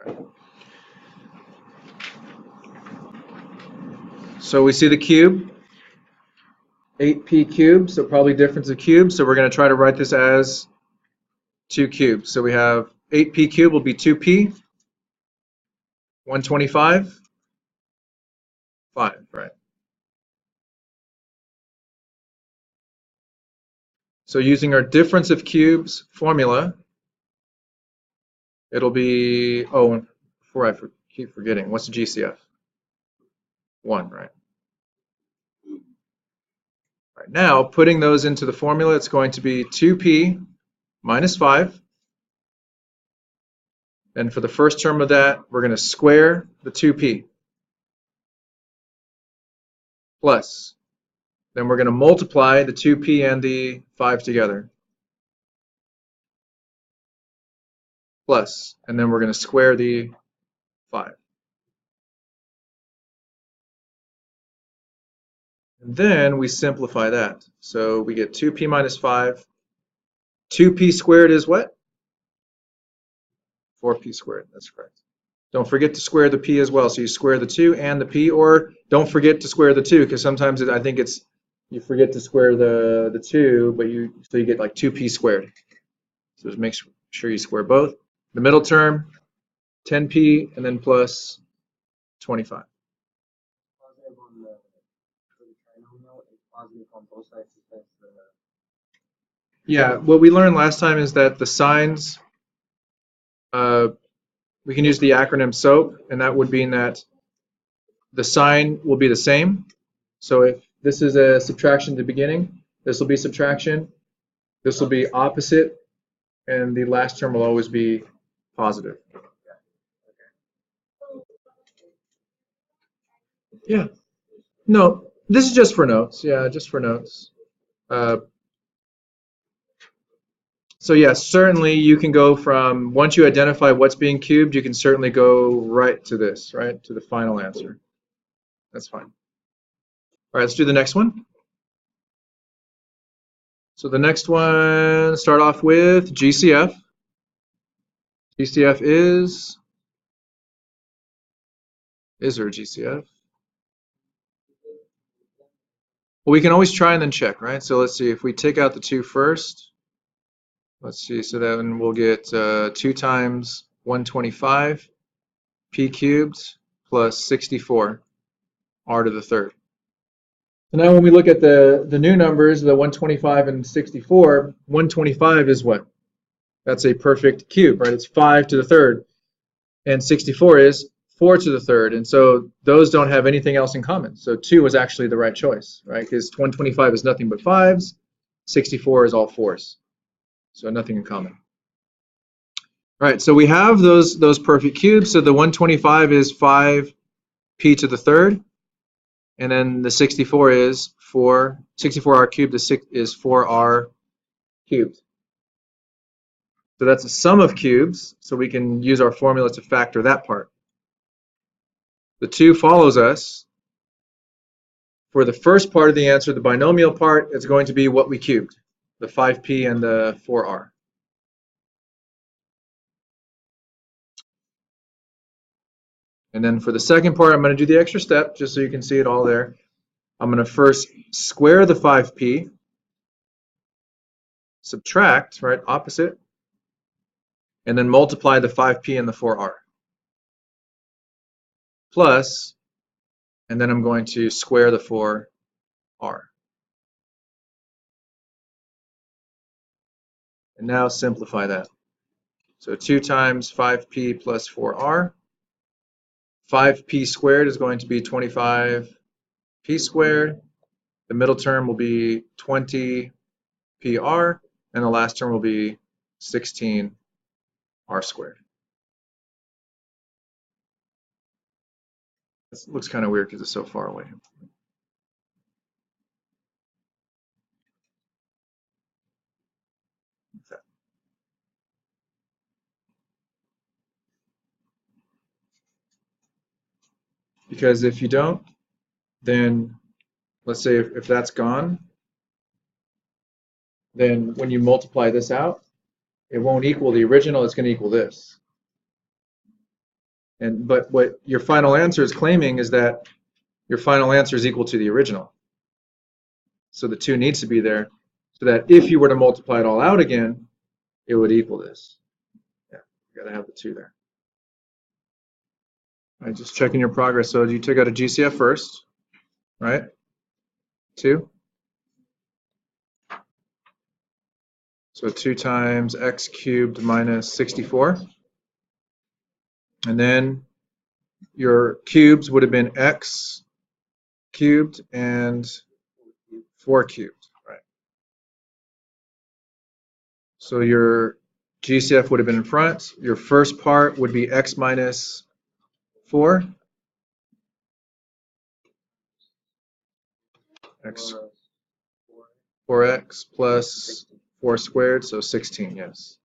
Right. So we see the cube, 8p cubed, so probably difference of cubes. So we're going to try to write this as 2 cubes. So we have 8p cubed will be 2p, 125, 5, right? So using our difference of cubes formula, it'll be, oh, before I keep forgetting, what's the GCF? 1, right? Right now, putting those into the formula, it's going to be 2p minus 5. And for the first term of that, we're going to square the 2p plus. Then we're going to multiply the 2p and the 5 together plus. And then we're going to square the 5. And then we simplify that. So we get 2p minus 5. 2p squared is what? 4p squared. That's correct. Don't forget to square the p as well. So you square the 2 and the p, or don't forget to square the 2, because sometimes I think it's you forget to square the 2, but you get like 2p squared. So just make sure you square both. The middle term, 10p, and then plus 25. Yeah, what we learned last time is that the signs, we can use the acronym SOAP, and that would mean that the sign will be the same. So if this is a subtraction at the beginning, this will be subtraction, this will be opposite, and the last term will always be positive. Yeah. No, this is just for notes. Yeah, just for notes. Uh, so yes, certainly you can go from, once you identify what's being cubed, you can certainly go right to this, right, to the final answer. That's fine. All right, let's do the next one. So the next one, start off with GCF. GCF is there a GCF? Well, we can always try and then check, right? So let's see, if we take out the 2 first, let's see, so then we'll get 2 times 125 p cubed plus 64 r to the third. So now when we look at the new numbers, the 125 and 64, 125 is what? That's a perfect cube, right? It's 5 to the third. And 64 is 4 to the third. And so those don't have anything else in common. So 2 was actually the right choice, right? Because 125 is nothing but 5s. 64 is all 4s. So nothing in common. All right, so we have those perfect cubes. So the 125 is 5p to the third. And then the 64 is 64r cubed is 4r cubed. So that's a sum of cubes, so we can use our formula to factor that part. The 2 follows us. For the first part of the answer, the binomial part, it's going to be what we cubed, the 5p and the 4r. And then for the second part, I'm going to do the extra step, just so you can see it all there. I'm going to first square the 5p, subtract, right, opposite, and then multiply the 5p and the 4r. Plus, and then I'm going to square the 4r. And now simplify that. So 2 times 5p plus 4r. 5p squared is going to be 25p squared. The middle term will be 20pr, and the last term will be 16r squared. This looks kind of weird because it's so far away. Because if you don't, then let's say if that's gone, then when you multiply this out, it won't equal the original, it's going to equal this. But what your final answer is claiming is that your final answer is equal to the original. So the 2 needs to be there so that if you were to multiply it all out again, it would equal this. Yeah, you got to have the 2 there. All right, just checking your progress. So you took out a GCF first, right? 2. So 2 times x cubed minus 64. And then your cubes would have been x cubed and 4 cubed, right? So your GCF would have been in front. Your first part would be x minus 4. X 4x plus 4 squared, so 16, yes.